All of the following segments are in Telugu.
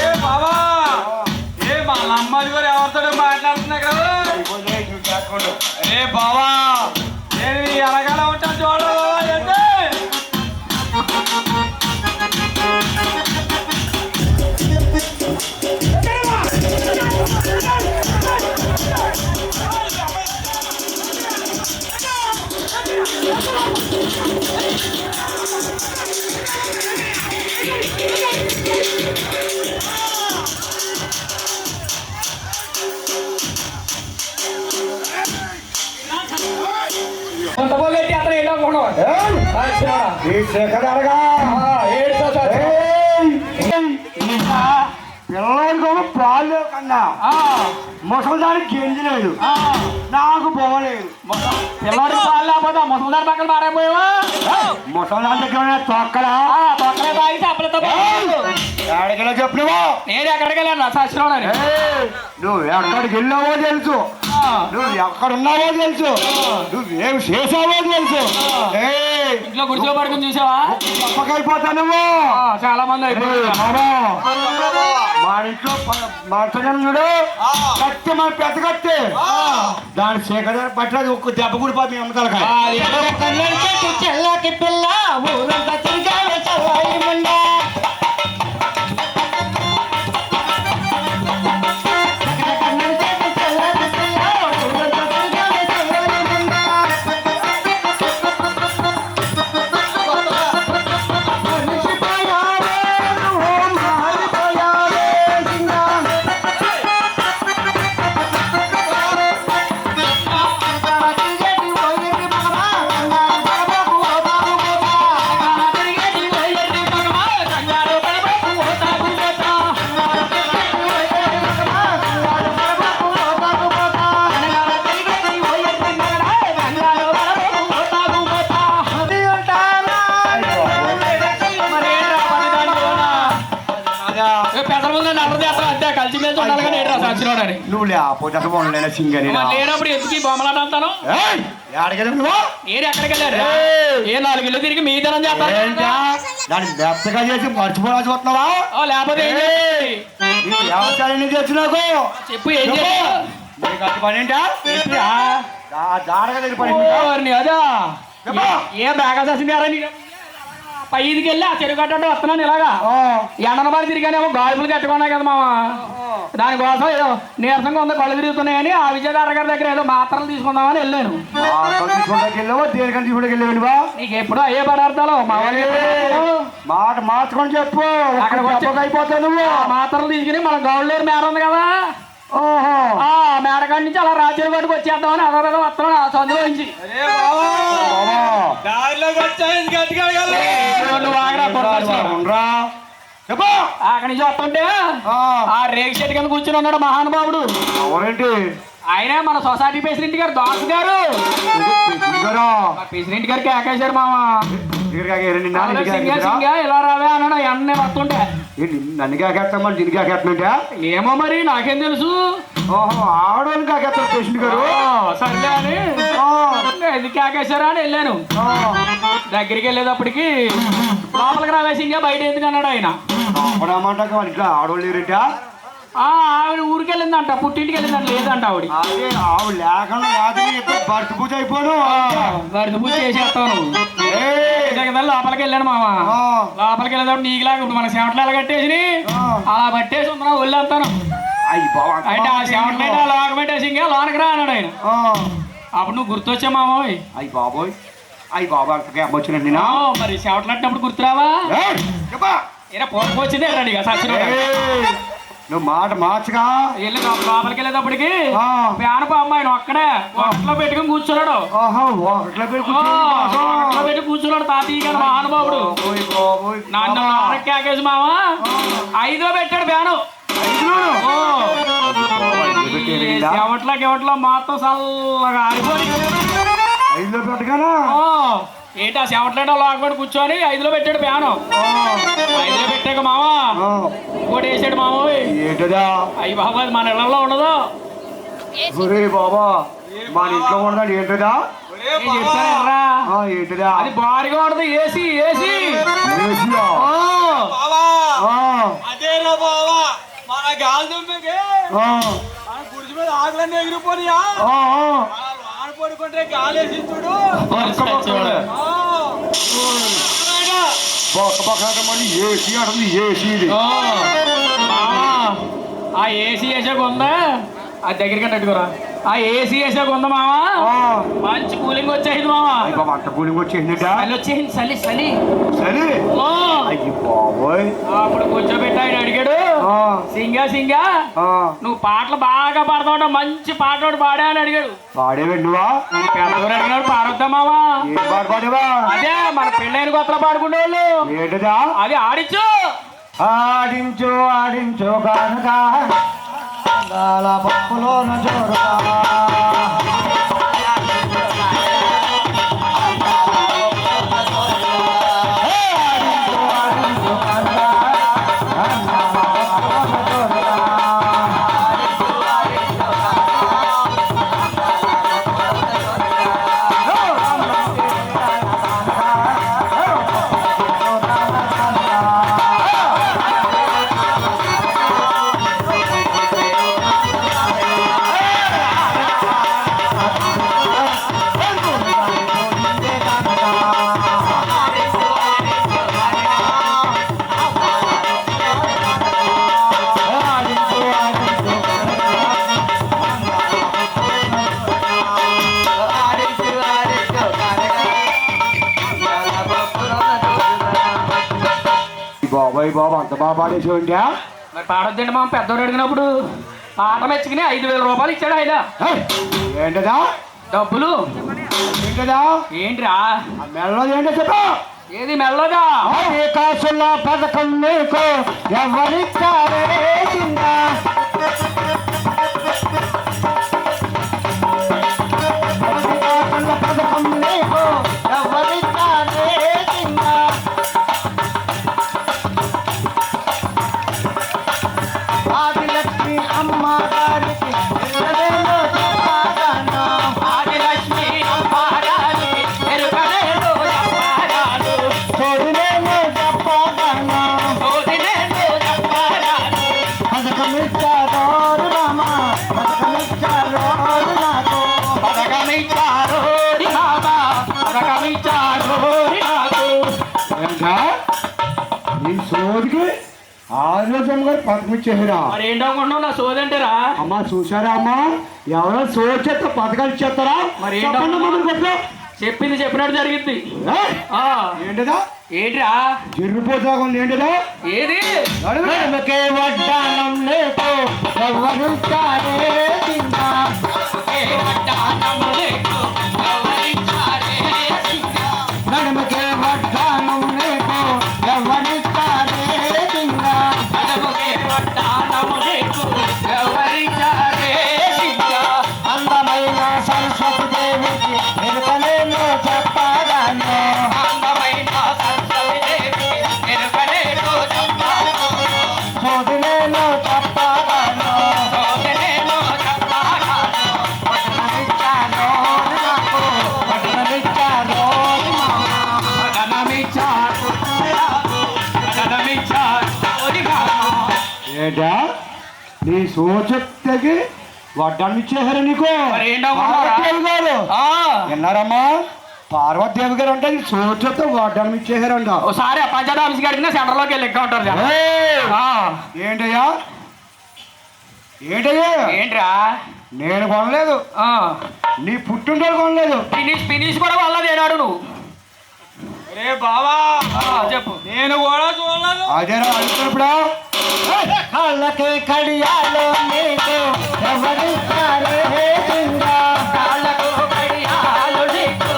ఏ బాబా ఏ మా అమ్మాయి గారు ఎవరితో మాట్లాడుతున్నా కదా ఏ బాబా నేను ఎలాగలా ఉంటాను చూడండి పిల్లలు పాలు కన్నా ముసలిదానికి గెంజి లేదు నాకు పోవలేదు పిల్లడి పాలు లేకపోతే ముసలిదారి పక్కన మారైపోయావా ముసలిదాని దగ్గర తొక్కడా తొక్కలే తాగి చెప్పలతో ఎక్కడికి చెప్పినవో నేను ఎక్కడికి వెళ్ళాను సచ్చినోడని నువ్వు ఎక్కడికి వెళ్ళావో తెలుసు నువ్వు ఎక్కడున్నావో తెలుసు నువ్వేం చేసావో తెలుసు ఇంట్లో గుడిలో పడుకుని చూసావా అయిపోతా నువ్వు చాలా మంది అయిపోయారు మా ఇంట్లో చూడు కత్తి మన పెద్ద కత్తి దాని శేఖర్ పట్టలేదు ఒక్క దెబ్బ కూడా పోయి మీ అమ్మతాల పిల్ల నువ్వు లేకపోతే అసలు ఉండలేనా సింగని లేనప్పుడు ఎందుకు బొమ్మలాట అంటాను నేను ఎక్కడికి వెళ్ళారు ఏ 4 ఇల్లు తిరిగి మీ ధనం చేస్తాను దాన్ని మెత్తగా చేసి మర్చిపోవా చూస్తున్నావా లేకపోతే తెచ్చు నాకు చెప్పు ఏం చేయాలి పని ఏంటా అదా ఏ బ్యాగా చేసింది పైదికి వెళ్ళి ఆ చెరువు కట్టంటే వస్తున్నాను ఇలాగా ఎండన బారి తిరిగానేమో గాడుపులు కట్టుకున్నాయి కదా మామ దానికోసం ఏదో నీరసంగా ఉందో కళ్ళు తిరుగుతున్నాయని ఆ విజయదార గారి దగ్గర ఏదో మాత్రలు తీసుకుందామని వెళ్ళాను నీకు ఎప్పుడు అయ్యే పదార్థాలు మా మాట మార్చుకొని చెప్పు అక్కడ అయిపోతావు నువ్వు మాత్రలు తీసుకుని మన గౌడ్లేరు మేర ఉంది కదా ఓహో మేడకాడి నుంచి అలా రాజ్యం కొట్టుకు వచ్చేద్దామని అదో వస్తున్నాడు ఆ సందులో నుంచి అక్కడి నుంచి వస్తుంటే ఆ రేగు చెట్టు కింద కూర్చుని ఉన్నాడు మహానుభావుడు ఎవరేంటి ఆయనే మన సొసైటీ ప్రెసిడెంట్ గారు దాసు గారు ప్రెసిడెంట్ గారికి ఆకేశారు మామ ఇలా రావే అన్నాడు ఎన్నే వస్తుంటే నన్ను కాకేస్తామని దీనికి కాకేస్తున్నట్ట ఏమో మరి నాకేం తెలుసు ఓహో ఆడవాళ్ళు కాకేస్తారు ప్రెసిడెంట్ గారు సర్లే అని ఇది కాకేశారా అని వెళ్ళాను దగ్గరికి వెళ్ళేటప్పటికి లోపలికి రావేసింగా బయట ఎందుకు అన్నాడు ఆయన ఇట్లా ఆడవాళ్ళు లేరంటా ఆవిడ ఊరికి వెళ్ళిందంట పుట్టింటికి వెళ్ళిందంట లేదంట ఆవిడ ఆవిడ లేకుండా భర్త పూజ అయిపోను భర్త పూజ చేసేస్తాను లోపలికి వెళ్ళాను మామ లోపలికి వెళ్ళేటప్పుడు నీకులాగా ఇప్పుడు మన సెవెంట్లు ఎలా కట్టేసి అలా పట్టేసి ఉందా ఒళ్ళు అంతాను అయితే ఆ సెవెంట్లు అయితే అలా పెట్టేసి ఇంకా లోనకి రా అన్నాడు ఆయన అప్పుడు నువ్వు గుర్తొచ్చా మామోయ్ అయ్యి బాబోయ్ అయ్యి బాబు వచ్చినండి మరి సెవెంట్లు అట్టినప్పుడు గుర్తురావా ఏనా పోకపోచ్చిందే రండి సచ్చిన నువ్వు మాట మార్చగా వెళ్ళి లోపలికి వెళ్ళేటప్పటికి పేనప అమ్మాయిని ఒక్కడే ఒక్కలో పెట్టుకుని కూర్చున్నాడు పెట్టి కూర్చున్నాడు తాతయ్య గారు మహానుభావుడు నన్ను కేకేసి మామ 5లో పెట్టాడు ప్యాను ఎవట్లో మాత్రం చల్లగా ఆరిపోయి 5లో పెట్టగానా ఏంటి ఆ సెవెంట్లైట్ లాక్కొని కూర్చొని 5లో పెట్టాడు ప్యాను 5లో పెట్టాక మావా ఇంకోటి వేసాడు మామ ఏంటదా అయ్యి బాబా మన ఇళ్లలో ఉండదు బాబా మన ఇంట్లో ఉండదు ఏంటిదా నేను చెప్తాను ఎర్రా. ఏంటిదా అది భారీగా ఉండదు ఏసీ ఏసీ ఏసీయా? అదేరా బావా మన గాలి దుమ్మికి మన గుడిసి మీద ఆకులన్నీ ఎగిరిపోనియా వాన పడుకుంటే గాలి వేసి చూడు మళ్ళీ ఏసీ అంటుంది ఏసీ ఇది. ఆ ఏసీ వేసాక ఉందా అది దగ్గరికి కట్టుకోరా. ఆ ఏసీ వేసాక ఉందా మావా మంచి కూలింగ్ వచ్చేసింది మావా. అంత కూలింగ్ వచ్చేసిందిట చలి వచ్చేసింది చలి చలి. సరే అయ్యి బాబోయ్. అప్పుడు కూర్చోబెట్టి ఆయన అడిగాడు సింగా సింగా నువ్వు పాటలు బాగా పాడతావు మంచి పాట ఒకటి పాడా అని అడిగాడు. పాడేవి నువ్వా? పెద్దవారు అడిగాడు పాడొద్దా మావా. ఏం పాట పాడేవా? అదే మన పెళ్ళైన కొత్తలో పాడుకునే వాళ్ళు. ఏంటిదా? అది ఆడించు ఆడించు ఆడించు కనుక పప్పులోన జోరుగా బాబాయ్ బాబు అంత బాగా పాడేసి ఉంటే మరి పాడొద్దండి మా పెద్దోడు అడిగినప్పుడు పాట మెచ్చుకుని 5,000 రూపాయలు ఇచ్చాడు ఆయన. ఏంటదా డబ్బులు ఏంటదా? ఏంట్రా మెల్లది ఏంటో చెప్పు. ఏది మెల్లగా కాసుల పథకం నీకు ఎవరిచ్చారే కిందా? పథకం నీకు ఎవరిచ్చారే కిందా? ఆదిలక్ష్మి అమ్మ గారికి ఆదిలక్ష్మి అమ్మ గారికి ఎరుకనేదో చెప్పారాలు. చోదినేమో చెప్పగలను ఓదినేదో చెప్పారాలు. పథకమిచ్చారు రామ పథకమిచ్చారు నాకు పథకమిచ్చారు రి బాబా పథకమిచ్చారు రి నాకు. ఏంటా నీ సోదికి ఆరోగ్యం గారు పథకమిచ్చేసిరా. మరి ఏంటనుకుంటున్నావు నా సోదంటేరా. అమ్మా చూసారా అమ్మా ఎవరో సోది చేస్తే పథకాలు ఇచ్చేస్తారా? మరి చెప్పండి అమ్మా మీరు కొట్టు. చెప్పింది చెప్పినట్టు జరిగింది. ఏంటిదా? ఏంట్రా జరిగిపోతా ఉంది ఏంటిదా? ఏది నడుమకే వడ్డానం లేకు ఎవరిచ్చారే కిందా? నడుమకే వడ్డానం లేకు ఎవరిచ్చారే కిందా? అందమైన సరస్వతి దేవికి ఎరుకలేను చెప్పాలను చోదినేను చెప్పాలను పట్టణమిచ్చాను నాకు పట్టణమిచ్చాను ఏటా నీ సోచత్తకి వడ్డాన్ని ఇచ్చేసారు నీకు. మరి ఏంటనుకుంటున్నావురా? పార్వతీదేవి గారు విన్నారమ్మా? పార్వతీదేవి గారు అంటే సోచతో వడ్డాన్ని ఇచ్చేసారంట. ఒకసారి పంచాయతీ ఆఫీస్ గడిగిన సెంటర్లోకి వెళ్ళి లెక్క ఉంటారు జనం. ఏంటయ్యా ఏంటయ్యా? ఏంట్రా నేను కొనలేదు, నీ పుట్టింటోళ్ళు కొనలేదు. ఫినిష్ కూడా వల్లది ఏనాడు నువ్వు. రే బావా చెప్పు నేను కూడా చూడలేదు. అదేరా అడుగుతున్నప్పుడు కళ్ళకి కడియాలు నీకు ఎవరిచ్చారే కిందా? కాళ్ళకు కడియాలు నీకు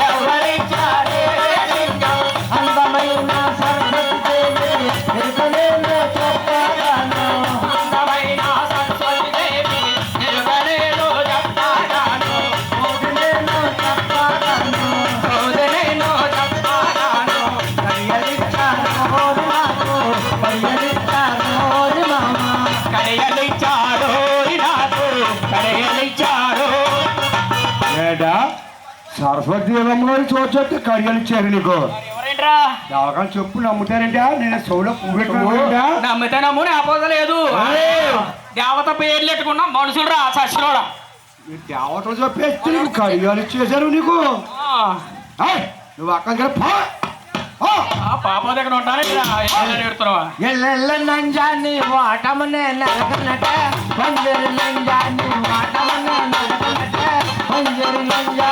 ఎవరిచ్చారే కిందా? అందమైన సరస్వతి దేవి ఎరుకలేను చెప్పగలను అందమైన సరస్వతి దేవి ఎరుకలేను చెప్పగలను. చోదినేను చెప్పగలను ఓదినేను చెప్పగలను. కడియలిచ్చాను నాకు కడియలిచ్చాను మామ కడియలిచ్చాడు నాకు సరస్వతి దేవమ్మ గారు చూడొచ్చు కడియాలు ఇచ్చారు నీకు ఎవరేంట్రా ఎవరికైనా చెప్పు నమ్ముతారంటే నేను సౌలో పువ్వు పెట్టుకున్నా నమ్మితే నమ్ము ఆపోదలేదు దేవత పేర్లు పెట్టుకున్నా మనుషులు రా సచ్చిలోడా దేవతలు చెప్పేస్తే నీకు కడియాలు ఇచ్చేసారు నీకు ఏయ్, నువ్వు అక్కడికి పో. పాప దగ్గర ఉంటాను ఎడుతున్నావా ఎల్లెల్ల నంజాన్ని వాటమునే నరకనట పంజరి నంజాన్ని వాటమునే నరకనట పంజరి నంజా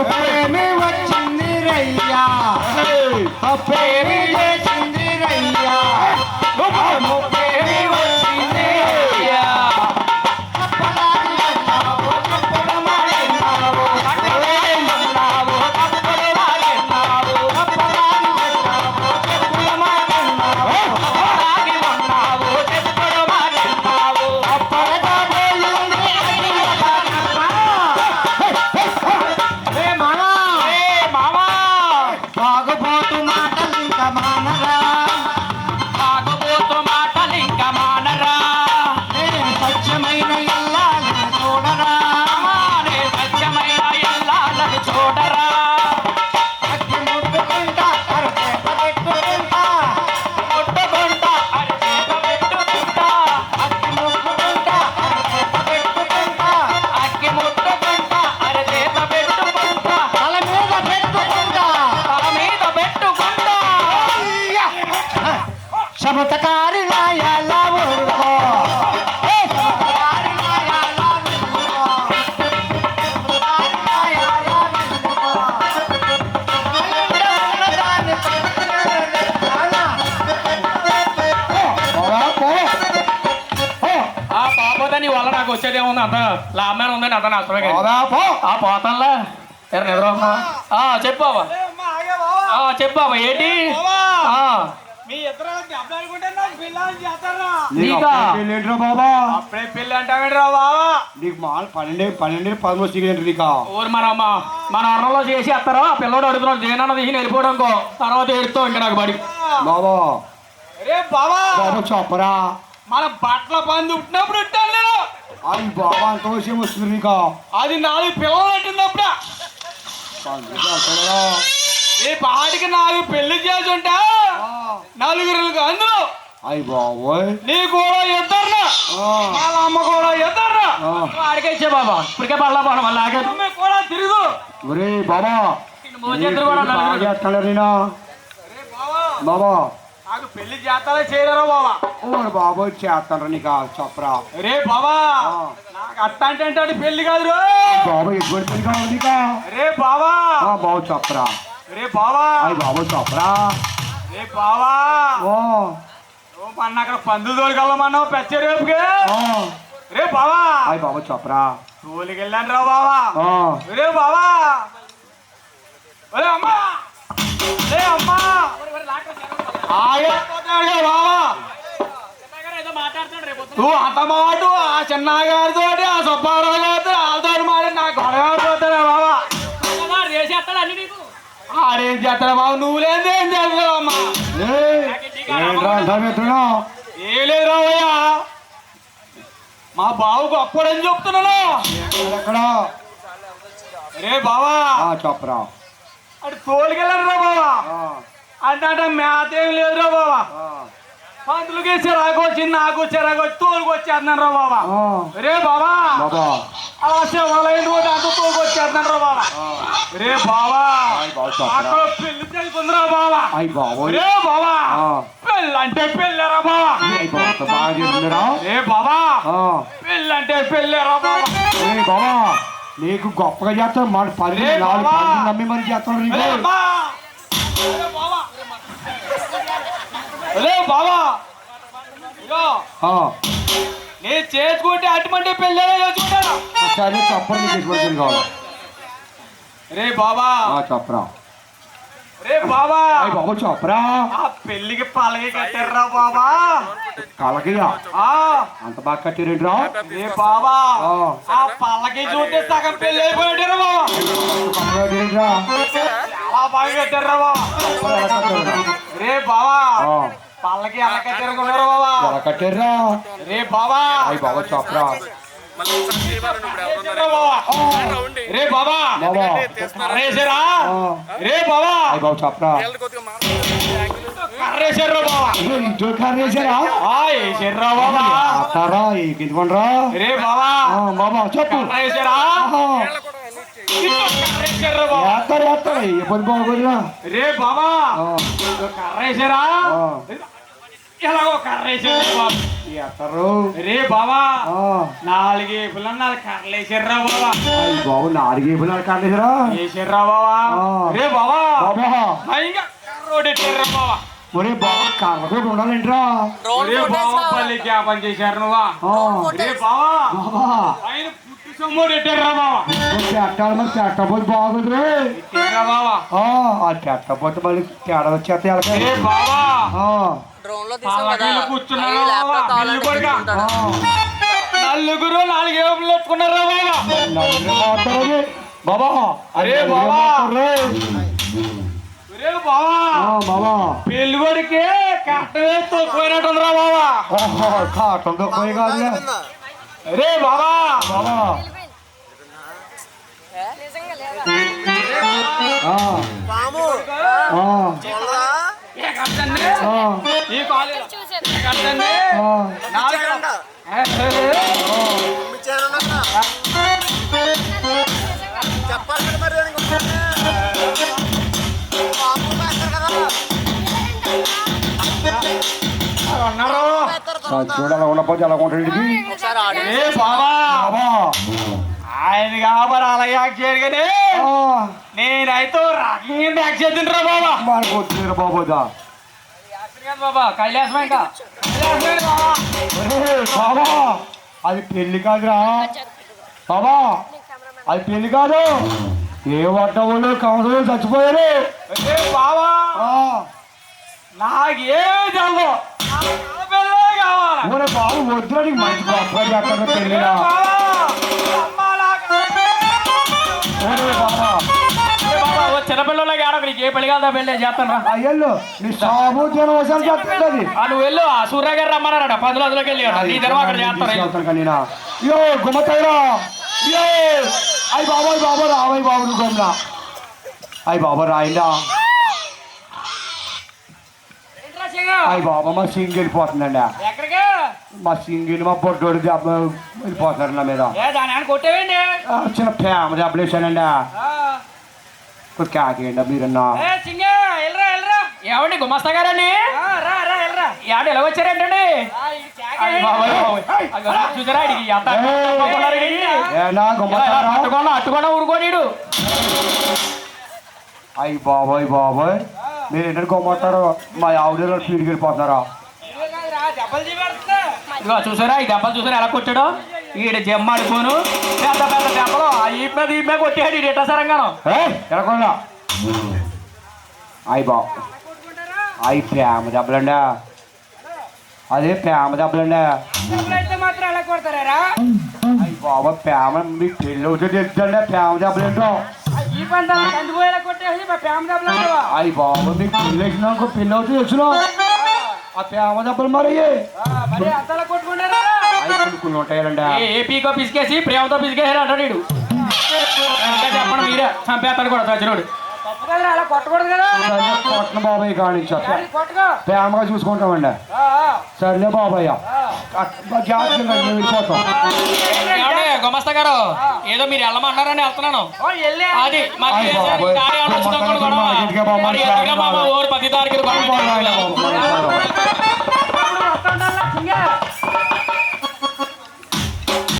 ప్రేమి వచ్చింది రయ్యా ప్రేమి చేసింది రయ్యా ప్రేమి వచ్చింది రయ్యా చమత్కారి నాయాల ఊరుకో ఆ పాపదని వల్ల నాకు వచ్చేదేముంది అంత లాభమైన ఉందండి అంత నష్టమే ఆ పోతానులే నిద్ర చెప్పావా చెప్పావా ఏంటి మీ ఇద్దరు దెబ్బలాడుకుంటే నాకు పిల్లలు చేస్తారా బాబా అప్పుడే పెళ్ళి అంటావేంట్రా బావా నీకు మాల్ 12 సిగరెట్ నీకా ఊరు మన అన్నంలో చేసి వస్తారో ఆ పిల్లడు అడుగుతున్నాడు జగనన్న తీసి వెళ్ళిపోవడం తర్వాత ఏడుతావు ఇంకా నాకు బడి బాబా అరే బావా బాబా చెప్పరా మన బట్టల పని ఉట్టినప్పుడు ఇట్టాను నేను అది బాబా అంత విషయం వస్తుంది నీకా అది 4 పిల్లలు అంటున్నప్పుడే ఈ పాటికి 4 పెళ్లి చేసి ఉంటా 4 అందులో అయ్యి బాబోయ్ నీ కూడా ఇద్దరు వాళ్ళ అమ్మ కూడా ఇద్దరు ఆడికేచ్చే బాబా ఇప్పటికే పడలా పోవడం మళ్ళీ ఆగే కూడా తిరుగు ఒరే బాబా కూడా నేనా బాబా నాకు పెళ్లి చేస్తారా చేయరా బాబా ఓ బాబోయ్ చేస్తాను నీకా చెప్పరా రే బాబా నాకు అట్ట అంటే పెళ్లి కాదు బాబా ఎటువంటి పెళ్లి కావాలి నీకా రే బాబా బాబు చెప్పరా రే బాబా అయ్యి బాబు చెప్పరా రే బాబా ఓ మన అక్కడ పందులు తోలుకెళ్ళమన్నావు పెచ్చ రేపుకి రే బాబా అయ్యి బాబు చెప్పరా తోలుకెళ్ళాను రా బాబా రే బాబా ఒరే అమ్మా రే అమ్మా బాబా నువ్వు అంత మాట ఆ చిన్నగారితో ఆ సుబ్బారావు గారితో వాళ్ళతో మాట నాకు గొడవ పోతాడా బాబా ఆడేం చేస్తాడా బాబు నువ్వు లేదు ఏం చేస్తావు అమ్మా ఏ లేదు రావయ్యా మా బావుకు అప్పుడని చెప్తున్నాను ఎక్కడ రే బావా చెప్పరా అటు తోలుకెళ్ళారు రా బావా అంటే మేత ఏం లేదురా బావా పందులకి చిరాకు వచ్చింది నాకు చిరాకు వచ్చి తోలుకొచ్చేస్తున్నాను రా బాబా రే బాబా అలా శివాలయం అంతా తోలుకొచ్చేస్తున్నాను రా బాబా రే బాబా అక్కడ పెళ్లి చేసుకుందిరా బాబా రే బాబా పెళ్ళి అంటే పెళ్ళారా బాబా రే బాబా పెళ్ళి అంటే పెళ్ళారా బాబా బాబా నీకు గొప్పగా చేస్తాను మన 10 నమ్మి మరి చేస్తాను రే బాబా ఏ చేసుకుంటే అటువంటి పెళ్ళి చేసుకుంటాను సరే చెప్పరా నీకు ఎటువంటి కావాలి రే బాబా చెప్పరా రే బాబా అయ్యి బాబు చెప్పరా ఆ పెళ్లికి పలకి కట్టారా బాబా కలకియా ఆ అంత బాగా కట్టిరేంట్రా రే బాబా ఆ పల్లకి చూస్తే సగం పెళ్లి అయిపోయాడు బాబా చాలా బాగా కట్టారా బాబా రే బాబా పల్లకి ఎలా కట్టారనుకున్నారు బాబా ఎలా కట్టారా రే బాబా అయ్యి బాబు చెప్పరా రే బాబా కర్రేసారా రే బాబా అయ్యి బాబు చెప్పరా కర్రేసారా బాబా ఇంట్లో కర్రేసారా వేసారా బాబా అత్తారా ఎక్కించుకోండిరా రే బాబా బాబా చెప్పు కర్రేసారా కర్రేసారా బాబా వేస్తారు వేస్తారు ఏ పని బాగోదురా రే బాబా కర్రేసారా ఎలాగో కర్రేసారు బాబా వేస్తారు రే బాబా 4 ఏపులన్నా కర్రేసారా బాబా అయ్యి బాబు 4 ఏపులు కర్రేసారా వేసారా బాబా రే బాబా బాబా ఇంకా రోడ్డెట్టారా బాబా ఒరే బాబు కర్ర కూడా ఉండాలంటరా రే బాబా పల్లి జ్ఞాపం చేశారు నువ్వా రే బాబా బాబా ఆయన పుట్టి సొమ్ము ఎట్టారా బాబా పెట్టాలి మరి పెట్టకపోతే బాగుంది ఎట్టారా బాబా అది పెట్టకపోతే మళ్ళీ తేడా వచ్చేస్తే రే బాబా డ్రోన్ లో పల్లకీలు కూర్చున్నారా బాబా పెళ్లి కొడుక నలుగురు 4 ఏపులు ఎత్తుకున్నారా బాబా బాబా అరే బాబా రే బాబా బాబా పెళ్లి కొడుకే కట్టమే తోకపోయినట్టుందిరా బాబా కాటం తక్కువ కాదులే రే బాబా బాబా ఏ కట్టండి ఈ కాలేజ్ కట్టండి చెప్పాలి మరి అన్నారు చూడాలి ఉన్నపోతే ఎలా ఉంటాడు ఒకసారి ఆడి ఏ బాబా బాబా ఆయన కాబట్టి అలా యాక్ట్ చేయడు కానీ నేనైతే రకంగా యాక్ట్ చేద్దురా బాబా మనకు వచ్చింది బాబోదా బాబా కైలాసమే ఇంకా బాబా అది పెళ్లి కాదురా బాబా అది పెళ్లి కాదు ఏ వడ్డవాళ్ళు కౌన్సిలర్ చచ్చిపోయారు ఏ బాబా నాకేమి తెలదు పిల్లలే కావాలా ఊరే బాబు వద్దురా నీకు మంచి గొప్ప చేస్తాను పెళ్లిరా ఊరే బాబా చిన్నపిల్లలకి ఆడ నీకు ఏ పెళ్లి కాదా పెళ్లి చేస్తాను రా అయ్యల్లో నీ సాబు జనవసాలు చేస్తుంది నువ్వు వెళ్ళు ఆ సూర్య గారు రమ్మన్నారట 10 రోజులకి వెళ్ళి నీ తర్వాత అక్కడ చేస్తారు యో గుమ్మతాయిరా యో అయ్యి బాబాయ్ బాబా రావయ్య బాబు నువ్వు గమ్లా అయ్యి బాబా రాయిందా అయ్యి బాబా మా సింగ్ వెళ్ళిపోతుందండి ఎక్కడికి మా సింగిల్ మా బొడ్డోడు దెబ్బ వెళ్ళిపోతున్నారు నా మీద దాని ఆయన కొట్టేవండి చిన్న ప్రేమ దెబ్బలేసానండి కాకేయండి మీరన్నా ఏమండి గుమస్తా గారండి ఏడు ఎలా వచ్చారేంటండి చూసారా అట్టుకుండా ఊరుకోనీడు అయ్యి బాబాయ్ బాబాయ్ మీరు ఏంటంటే గొమ్మంటారు మా ఆవిడ ఫీడ్కి వెళ్ళిపోతున్నారా ఇదిగో చూసారా ఈ దెబ్బలు చూసారా ఎలా కొట్టాడు ఈడ జమ్మ ఆడుకోను పెద్ద పెద్ద దెబ్బలు ఈ మీద కొట్టాడు ఈ ఎట్లా సరంగాను ఎలాకుండా అయ్యి బాబు అయ్యి ప్రేమ దెబ్బలండి అదే ప్రేమ దెబ్బలండి మాత్రం ఎలా కొడతారా అయ్యి బాబా ప్రేమ మీకు పెళ్ళి అవుతుంది తెలుస్తుందండి ప్రేమ దెబ్బలేంటో ఈ పంట కందిపోయేలా కొట్టేసి ప్రేమ దెబ్బలు అయ్యి బాబా మీకు పెళ్ళి వేసినాక పెళ్ళి అవుతుంది తెలుసును ఆ ప్రేమ దెబ్బలు మరి మరి అంతలా కొట్టుకుంటారా అవి కొన్ని ఉంటాయండి ఏపీకో పిసికేసి ప్రేమతో పిసికేసారు అంటాడు వీడు. ఇంకా చెప్పండి మీరే చంపేస్తాడు కూడా సచ్చినోడు అలా కొట్టకూడదు కదా కొట్టిన బాబాయ్ కానించా కొట్టుకో ప్రేమగా చూసుకుంటామండి సర్లే బాబాయ్ జాగ్రత్తగా వెళ్ళిపోతాం గుమస్తా గారు ఏదో మీరు వెళ్ళమన్నారని వెళ్తున్నాను అది అయ్ బాబోయ్. ఊరు 10 తారీఖు